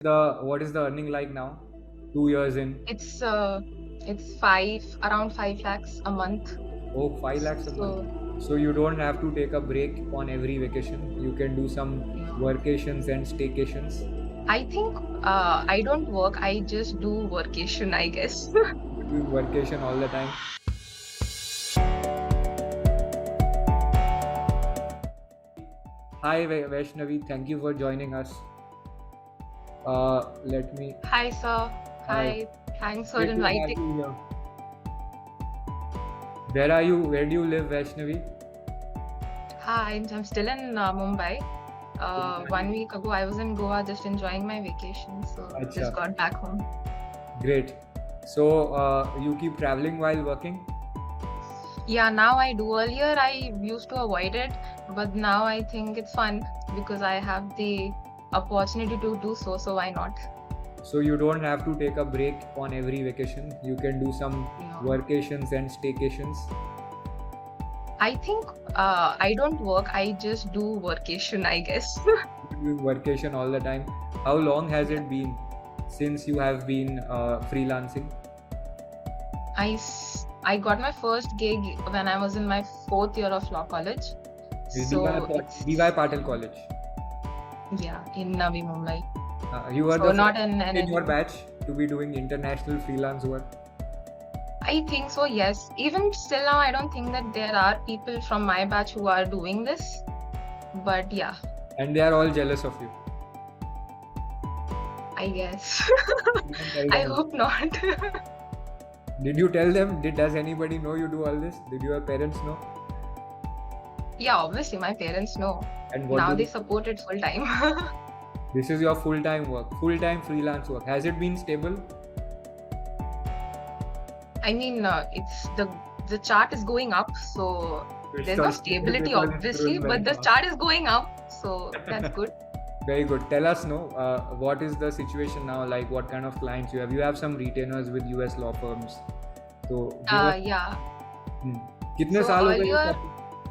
What is the earning like now? 2 years in. It's around 5 lakhs a month. Oh, 5 lakhs a So month. So you don't have to take a break on every vacation. You can do some no, workations and staycations. I think I don't work. I just do workation, I guess. You do workation all the time. Hi Vaishnavi, thank you for joining us. Let me. Hi, sir. Hi. Hi. Thanks for Great to have inviting. you here. Where are you? Where do you live, Vaishnavi? Hi, I'm still in Mumbai. 1 week ago, I was in Goa just enjoying my vacation. So Acha. just got back home. Great. So you keep traveling while working? Yeah, now I do. Earlier, I used to avoid it, but now I think it's fun because I have the opportunity to do so. So why not? So you don't have to take a break on every vacation. You can do some No. workations and staycations. I think I don't work. I just do workation, I guess. You do workation all the time. How long has it been since you have been freelancing? I got my first gig when I was in my 4th year of law college. So it's, DY Patil College. yeah, in Navi Mumbai. You were So the not first an in your batch to be doing international freelance work. I think so, yes. Even still now, I don't think that there are people from my batch who are doing this. But yeah, And they are all jealous of you. I guess. You can tell I them. hope not. Did you tell them? Does anybody know you do all this? Did your parents know? Yeah, obviously, my parents know. And what Now do they support it full time. This is your full-time work, full-time freelance work. Has it been stable? I mean, the chart is going up, so there's no stability, obviously, but the chart is going up, so that's good. Very good. Tell us, what is the situation now? Like, what kind of clients you have? You have some retainers with US law firms. So, give us. Yeah. कितने So साल हो गए? earlier,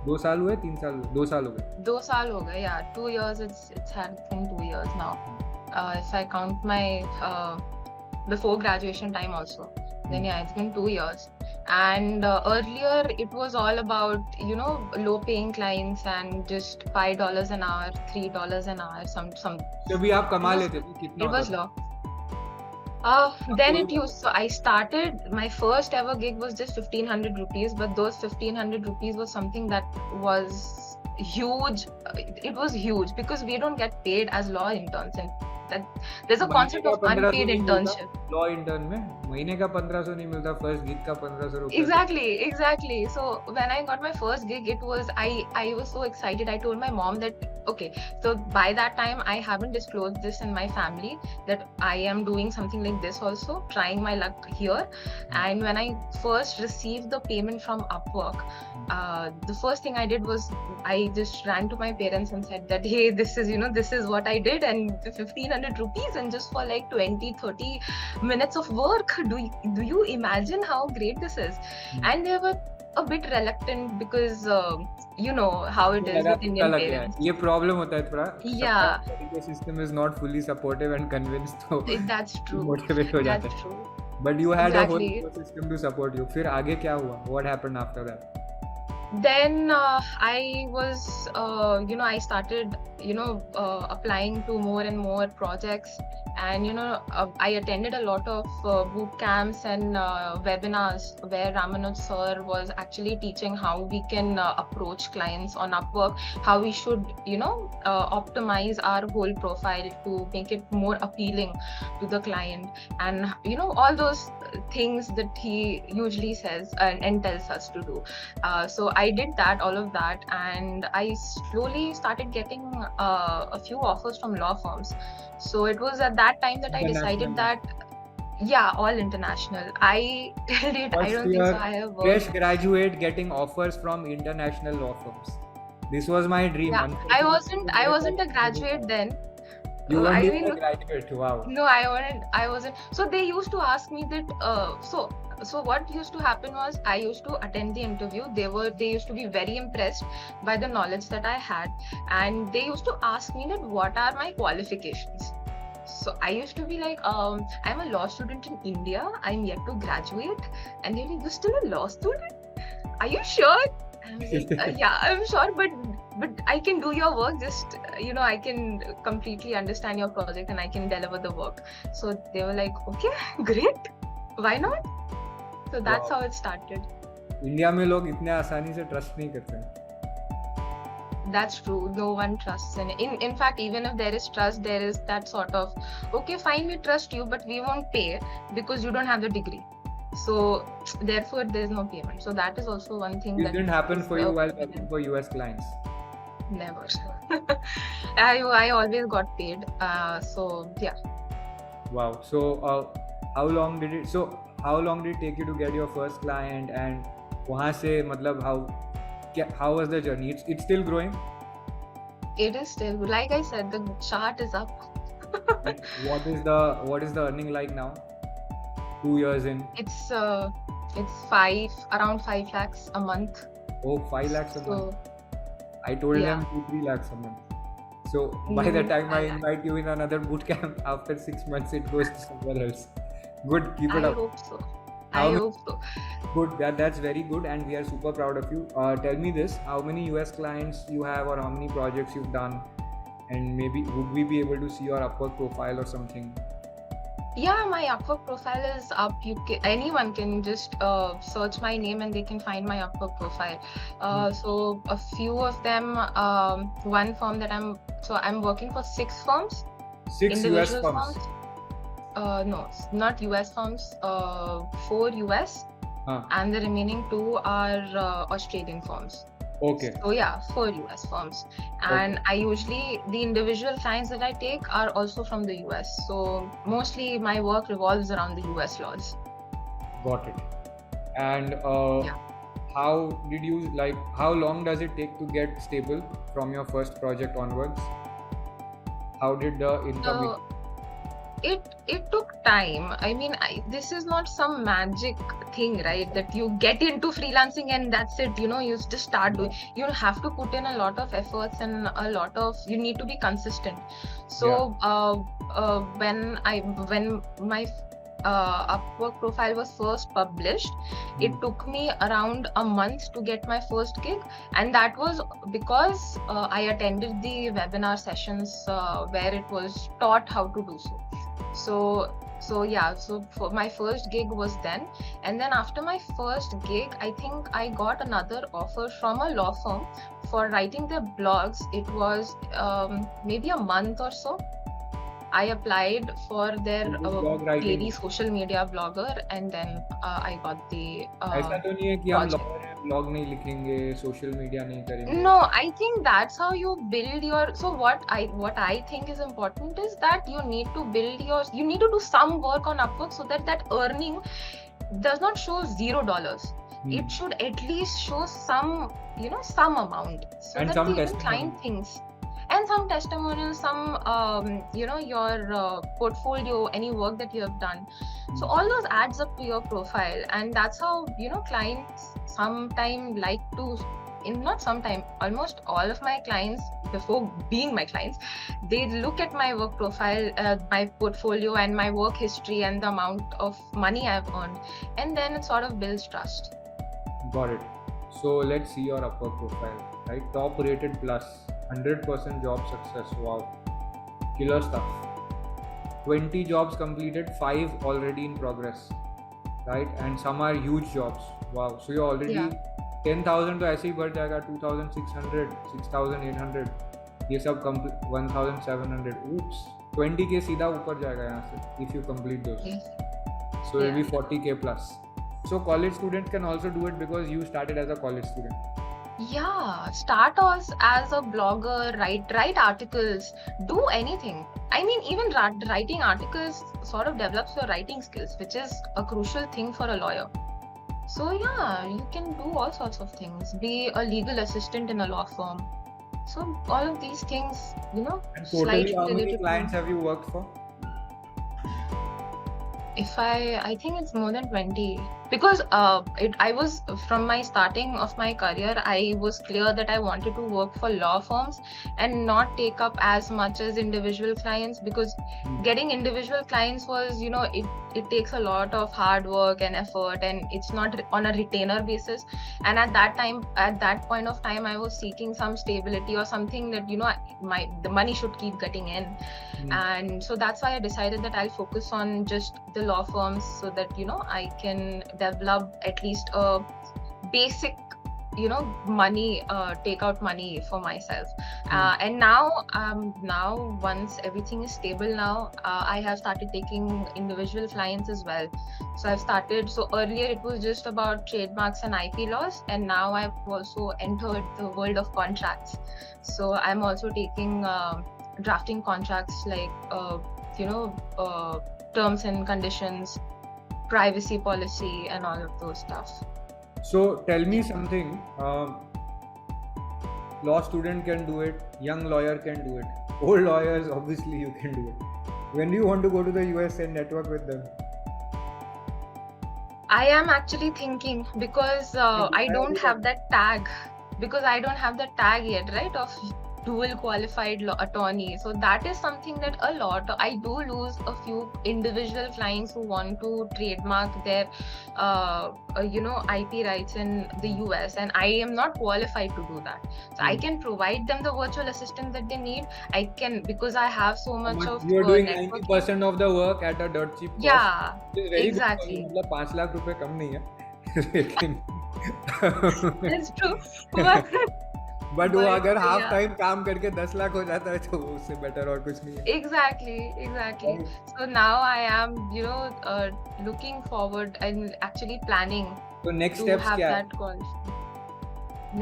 2 साल हुए? 3 साल हुए? 2 साल हो गए. 2 साल हो गए, yeah, 2 years. It's had been 2 years now. If I count my before graduation time also, then yeah, it's been 2 years. And earlier it was all about low paying clients and just $5 an hour, $3 an hour, some. तभी आप कमा लेते थे कितना It was होता low. Then it used. So I started. My first ever gig was just 1,500 rupees, but those 1,500 rupees was something that was huge. It was huge because we don't get paid as law interns, and that there's a महीने concept का of 1500 unpaid नहीं मिलता internship. Law intern में महीने का 1500 नहीं मिलता first gig का 1500 रुपए Exactly. So when I got my first gig, it was I was so excited. I told my mom that okay. So by that time, I haven't disclosed this in my family that I am doing something like this also, trying my luck here. And when I first received the payment from Upwork, the first thing I did was I just ran to my parents and said that hey, this is what I did, and 1,500 rupees, and just for like 20-30 minutes of work. Do you imagine how great this is? And they were a bit reluctant because you know how it is with Indian parents. ये problem होता है थोड़ा Yeah, the system is not fully supportive and convinced तो that's true. motivate हो जाते That's हैं true. but you had a whole Exactly. ecosystem to support you फिर आगे क्या हुआ what happened after that Then I was I started applying to more and more projects, and I attended a lot of boot camps and webinars where Ramanuj sir was actually teaching how we can approach clients on Upwork, how we should optimize our whole profile to make it more appealing to the client, and all those things that he usually says and tells us to do. So I did that, all of that, and I slowly started getting a few offers from law firms. So it was at that time that I decided that all international. I did. I don't think so. I have worked. Fresh graduate getting offers from international law firms. This was my dream. Yeah, I wasn't a graduate then. You weren't I even mean, a graduate. Wow. no, I wasn't. So they used to ask me that. So what used to happen was I used to attend the interview. They used to be very impressed by the knowledge that I had, and they used to ask me that what are my qualifications. So I used to be like, I'm a law student in India. I'm yet to graduate, and they're like, you're still a law student? Are you sure? I was like, yeah, I'm sure, but I can do your work. Just I can completely understand your project and I can deliver the work. So they were like, okay, great, why not? So that's how it started. India में लोग इतने आसानी से trust नहीं करते हैं. That's true. No one trusts in fact, even if there is trust, there is that sort of, okay, fine, we trust you, but we won't pay because you don't have the degree. So therefore there is no payment. So that is also one thing that didn't happen for you while working for US clients. Never. I always got paid. So yeah. Wow. So how long did it take you to get your first client, and वहाँ से मतलब how was the journey? It's still growing? It is still, like I said, the chart is up. What is the earning like now? 2 years in? It's around 5 lakhs a month. Oh, 5 lakhs a month. I told them 2-3 lakhs a month. So by the time I invite you in another boot camp, after 6 months it goes to somewhere else. Good, keep it up. I hope so. I hope so. Good, that's very good, and we are super proud of you. Tell me this: how many US clients you have, or how many projects you've done, and maybe would we be able to see your Upwork profile or something? Yeah, my Upwork profile is up. Anyone can just search my name and they can find my Upwork profile. So a few of them, one firm that I'm working for 6 firms. 6 US firms? No, not US firms. 4 US, and the remaining 2 are Australian firms. Okay. So yeah, 4 US firms, and okay. I usually, the individual clients that I take are also from the US. So mostly my work revolves around the US laws. Got it. And how long does it take to get stable from your first project onwards? How did the income? It took time. I mean, this is not some magic thing, right? That you get into freelancing and that's it. You just start doing. You have to put in a lot of efforts and you need to be consistent. So when my Upwork profile was first published, it took me around a month to get my first gig, and that was because I attended the webinar sessions where it was taught how to do so. So for my first gig was then, and then after my first gig, I think I got another offer from a law firm for writing their blogs. It was maybe a month or so. I applied for their daily social media blogger, and then I got the ऐसा तो नहीं है कि हम blog नहीं लिखेंगे, social media नहीं करेंगे. No, I think that's how you build your. So what I think is important is that you need to do some work on Upwork so that earning does not show $0. It should at least show some amount, so and that some the client thinks. And some testimonials, some your portfolio, any work that you have done. So all those adds up to your profile, and that's how clients sometimes like to. Almost all of my clients, before being my clients, they look at my work profile, my portfolio, and my work history, and the amount of money I've earned, and then it sort of builds trust. Got it. So let's see your Upwork profile, right? Top rated plus. 100% job success. Wow, killer stuff. 20 jobs completed, 5 already in progress, right? And some are huge jobs. Wow, so you're already 10,000 तो ऐसे ही बढ़ जाएगा, 2,600, 6,800, ये सब 1,700. Oops, 20k सीधा ऊपर जाएगा यहाँ से if you complete those. So it'll be 40k plus. So college students can also do it because you started as a college student. Yeah, start as a blogger, write articles, do anything. I mean, even writing articles sort of develops your writing skills, which is a crucial thing for a lawyer. So yeah, you can do all sorts of things. Be a legal assistant in a law firm. So all of these things, And totally, how many clients have you worked for? I think it's more than 20. because I was, from my starting of my career, I was clear that I wanted to work for law firms and not take up as much as individual clients, because getting individual clients was, it takes a lot of hard work and effort, and it's not on a retainer basis. And at that point of time, I was seeking some stability or something that, the money should keep getting in. And so that's why I decided that I'll focus on just the law firms, so that I can develop at least a basic money, take out money for myself. And now once everything is stable, now I have started taking individual clients as well. So I've started, so earlier it was just about trademarks and IP laws, and now I've also entered the world of contracts. So I'm also taking drafting contracts, like terms and conditions, privacy policy, and all of those stuff. So tell me something. Law student can do it, young lawyer can do it, old lawyers obviously you can do it. When do you want to go to the US and network with them? I am actually thinking, because I don't have that tag, yet, right, of dual qualified attorney. So that is something that I do lose a few individual clients who want to trademark their IP rights in the US, and I am not qualified to do that. So I can provide them the virtual assistant that they need. I can, because I have so much of you're doing 90% of the work at a dirt cheap cost. Yeah, exactly. मतलब 5 लाख रुपए कम नहीं है लेकिन That's true. But वो अगर half time काम करके 10 लाख हो जाता है तो उससे बेटर और कुछ नहीं है. Exactly. So now I am looking forward and actually planning तो next to steps have क्या that call.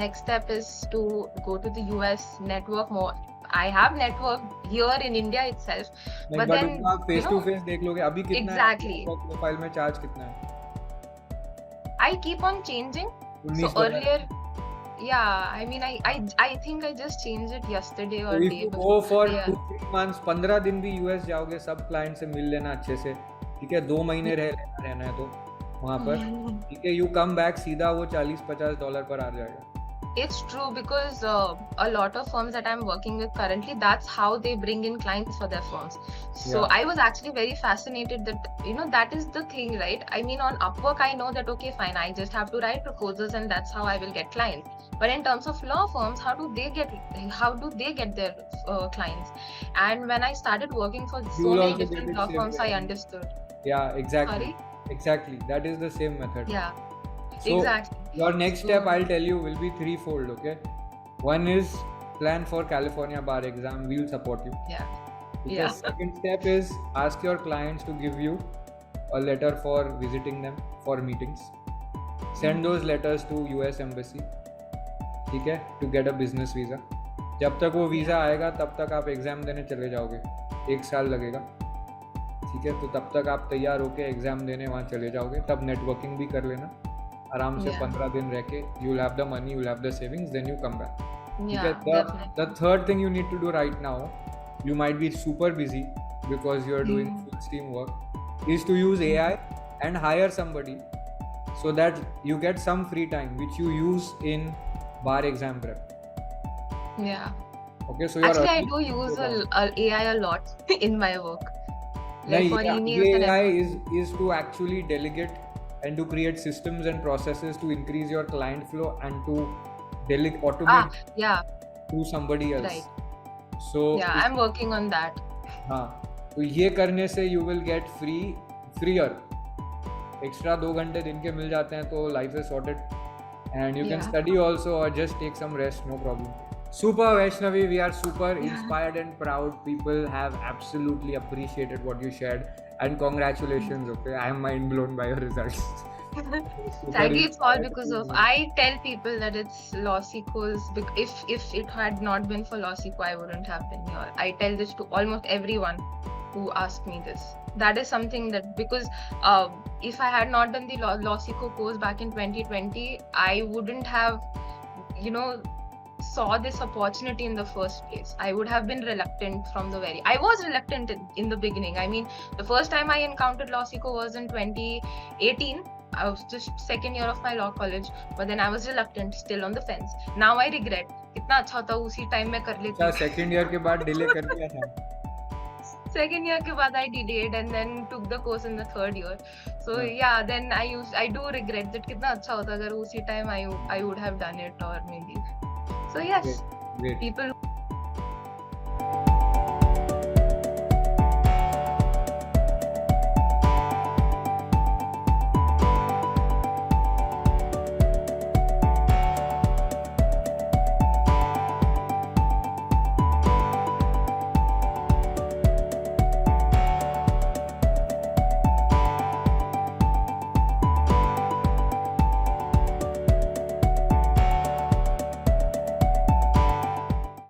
Next step is to go to the US, network more. I have network here in India itself, but then face to face देख लोगे अभी कितना exactly है profile में charge कितना है. I keep on changing. So earlier, yeah, I mean, I think I just changed it yesterday or day before. Go for 2-3 months, 15 दिन भी यूएस जाओगे, सब क्लाइंट से मिल लेना अच्छे से, ठीक है. 2 महीने रहना है तो वहाँ पर, ठीक है. यू कम बैक, सीधा वो $40-50 पर आ जाएगा. It's true, because a lot of firms that I'm working with currently, that's how they bring in clients for their firms. So I was actually very fascinated that, that is the thing, right? I mean, on Upwork, I know that, okay, fine, I just have to write proposals and that's how I will get clients. But in terms of law firms, how do they get their clients? And when I started working for so many different law firms, I understood. Yeah, exactly. Sorry? Exactly. That is the same method. Yeah. So exactly. Your next step, I'll tell you, will be threefold, okay? One is plan for California bar exam. We'll support you. Yeah. The second step is ask your clients to give you a letter for visiting them for meetings. Send those letters to US Embassy, ठीक है, to get a business visa. जब तक वो visa आएगा तब तक आप exam देने चले जाओगे. 1 साल लगेगा, ठीक है. तो तब तक आप तैयार होके एग्ज़ाम देने वहाँ चले जाओगे. तब नेटवर्किंग भी कर लेना आराम से. 15 दिन रह के you will have the money, you will have the savings, then you come back. The third thing you need to do right now, you might be super busy because you are doing full steam work, is to use AI and hire somebody so that you get some free time which you use in bar exam prep. Yeah. Okay, so actually I do use AI a lot in my work. Like for emails and AI is to actually delegate and to create systems and processes to increase your client flow and to automate to somebody else. Right. So I'm working on that. हाँ, तो ये करने से you will get freer. Extra 2 घंटे दिन के मिल जाते हैं तो life is sorted, and you can study also or just take some rest, no problem. Super Vaishnavi, we are super inspired and proud. People have absolutely appreciated what you shared, and congratulations. Okay, I am mind blown by your results. Sadly, it's all because of, I tell people that it's LawSikho's, if it had not been for LawSikho, I wouldn't have been here. I tell this to almost everyone who asks me this. That is something that, because if I had not done the LawSikho course back in 2020, I wouldn't have, saw this opportunity in the first place. I would have been reluctant I was reluctant in the beginning. I mean, the first time I encountered LawSikho was in 2018. I was just second year of my law college, but then I was reluctant, still on the fence. Now I regret. कितना अच्छा होता उसी time में कर अच्छा, लेती. Second year के बाद डिले कर दिया था. Second year के बाद I delayed and then took the course in the third year. So हाँ. yeah, then I do regret that कितना अच्छा होता अगर उसी time I would have done it, or maybe. So yes, Great. people